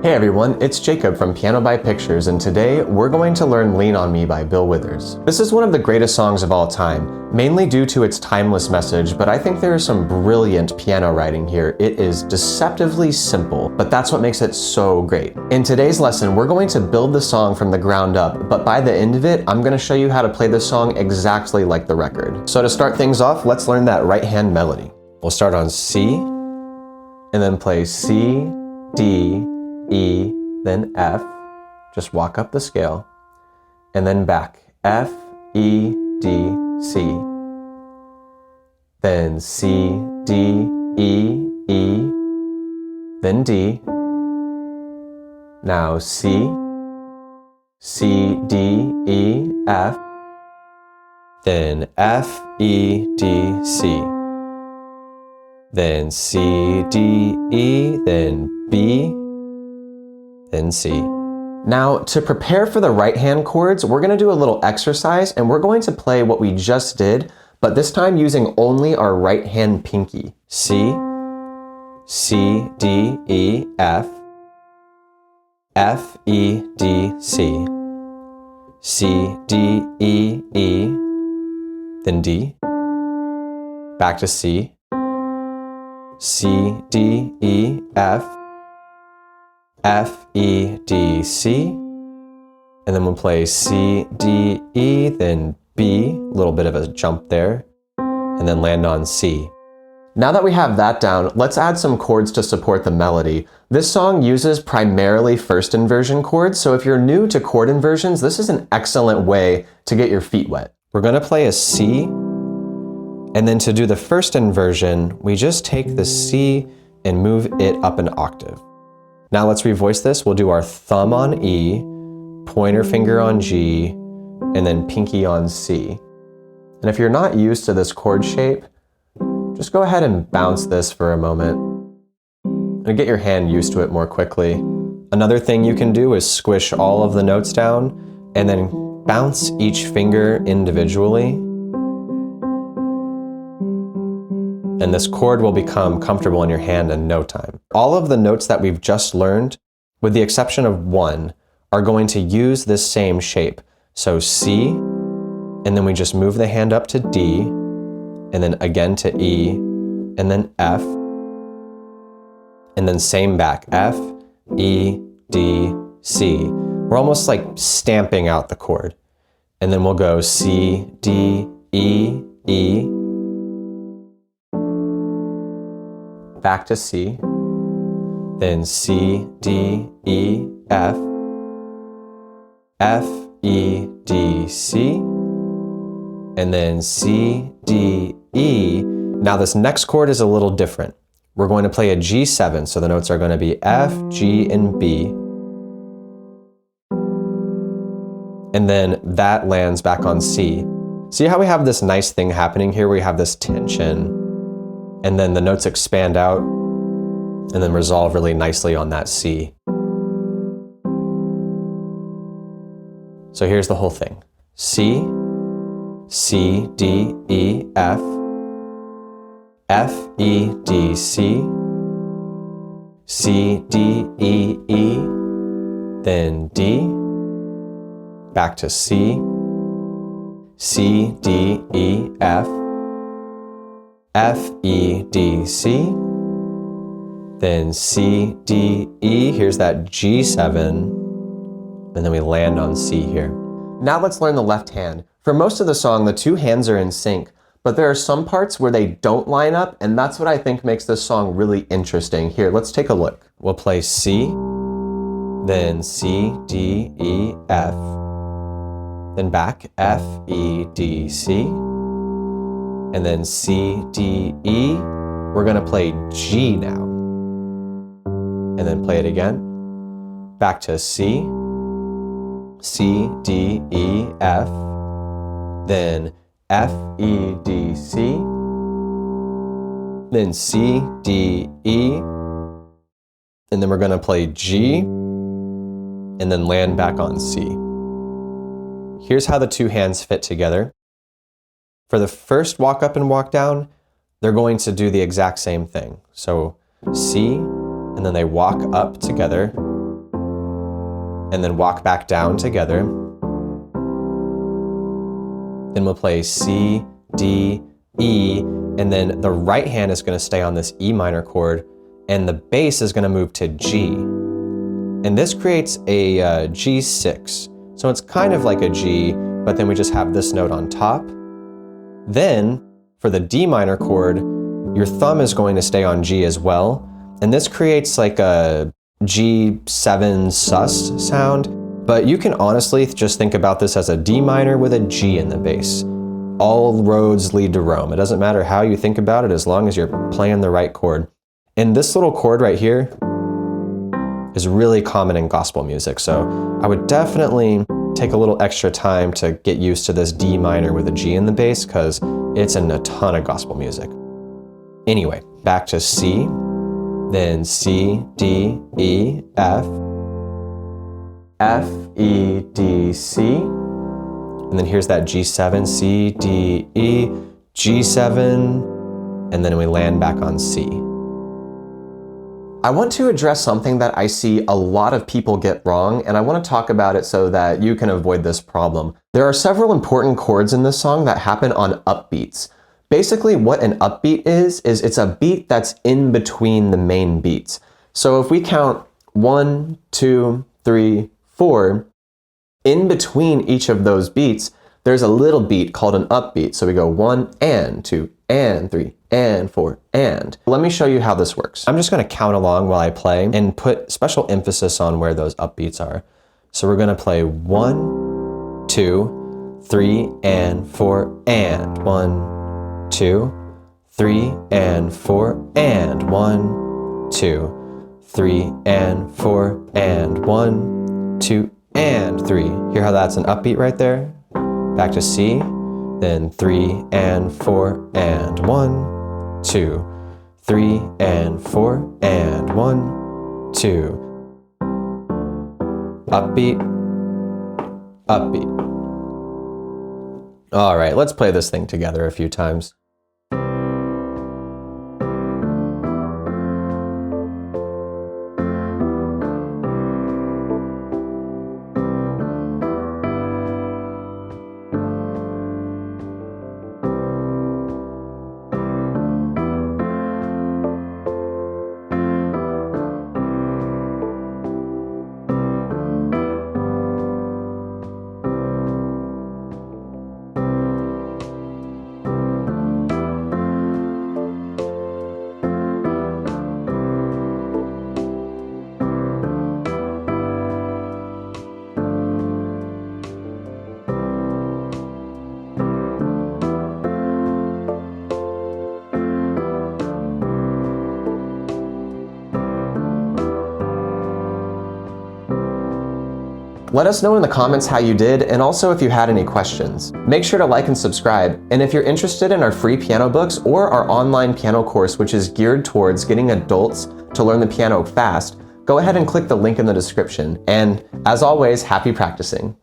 Hey everyone, it's Jacob from Piano by Pictures, and today we're going to learn Lean on Me by Bill Withers. This is one of the greatest songs of all time, mainly due to its timeless message, but I think there is some brilliant piano writing here. It is deceptively simple, but that's what makes it so great. In today's lesson, we're going to build the song from the ground up, but by the end of it, I'm going to show you how to play this song exactly like the record. So to start things off, let's learn that right hand melody. We'll start on C, and then play C, D, E, then F, just walk up the scale, and then back, F, E, D, C, then C, D, E, E, then D, now C, C, D, E, F, then F, E, D, C, then C, D, E, then B, then C. Now, to prepare for the right hand chords, we're going to do a little exercise and we're going to play what we just did, but this time using only our right hand pinky. C, C, D, E, F, F, E, D, C, C, D, E, E, then D, back to C, C, D, E, F, F, E, D, C, and then we'll play C, D, E, then B, a little bit of a jump there, and then land on C. Now that we have that down, let's add some chords to support the melody. This song uses primarily first inversion chords, so if you're new to chord inversions, this is an excellent way to get your feet wet. We're going to play a C, and then to do the first inversion, we just take the C and move it up an octave. Now let's revoice this. We'll do our thumb on E, pointer finger on G, and then pinky on C. And if you're not used to this chord shape, just go ahead and bounce this for a moment and get your hand used to it more quickly. Another thing you can do is squish all of the notes down and then bounce each finger individually. And this chord will become comfortable in your hand in no time. All of the notes that we've just learned, with the exception of one, are going to use this same shape. So C, and then we just move the hand up to D, and then again to E, and then F, and then same back, F, E, D, C. We're almost like stamping out the chord. And then we'll go C, D, E, E, back to C, then C, D, E, F, F, E, D, C, and then C, D, E. Now this next chord is a little different. We're going to play a G7, so the notes are going to be F, G, and B. And then that lands back on C. See how we have this nice thing happening here? We have this tension, and then the notes expand out and then resolve really nicely on that C. So here's the whole thing. C, C, D, E, F, F, E, D, C, C, D, E, E, then D, back to C, C, D, E, F, F, E, D, C, then C, D, E, here's that G7, and then we land on C here. Now let's learn the left hand. For most of the song, the two hands are in sync, but there are some parts where they don't line up, and that's what I think makes this song really interesting. Here, let's take a look. We'll play C, then C, D, E, F, then back, F, E, D, C, and then C, D, E. We're gonna play G now, and then play it again. Back to C, C, D, E, F, then F, E, D, C, then C, D, E, and then we're gonna play G, and then land back on C. Here's how the two hands fit together. For the first walk up and walk down, they're going to do the exact same thing. So C, and then they walk up together, and then walk back down together. Then we'll play C, D, E, and then the right hand is going to stay on this E minor chord, and the bass is going to move to G. And this creates a G6. So it's kind of like a G, but then we just have this note on top. Then, for the D minor chord, your thumb is going to stay on G as well. And this creates like a G7 sus sound. But you can honestly just think about this as a D minor with a G in the bass. All roads lead to Rome. It doesn't matter how you think about it as long as you're playing the right chord. And this little chord right here is really common in gospel music. So I would definitely take a little extra time to get used to this D minor with a G in the bass because it's in a ton of gospel music. Anyway, back to C, then C, D, E, F, F, E, D, C, and then here's that G7, C, D, E, G7, and then we land back on C. I want to address something that I see a lot of people get wrong, and I want to talk about it so that you can avoid this problem. There are several important chords in this song that happen on upbeats. Basically, what an upbeat is it's a beat that's in between the main beats. So if we count 1, 2, 3, 4, in between each of those beats, there's a little beat called an upbeat. So we go 1 and 2 and 3 and 4 and. Let me show you how this works. I'm just going to count along while I play and put special emphasis on where those upbeats are. So we're going to play 1, 2, 3 and 4 and 1, 2, 3 and 4 and 1, 2, 3 and 4 and 1, 2 and 3. Hear how that's an upbeat right there? Back to C, then 3 and 4 and 1, 2, 3 and 4 and 1, 2. Upbeat, upbeat. All right, let's play this thing together a few times. Let us know in the comments how you did, and also if you had any questions. Make sure to like and subscribe, and if you're interested in our free piano books or our online piano course, which is geared towards getting adults to learn the piano fast, go ahead and click the link in the description. And as always, happy practicing.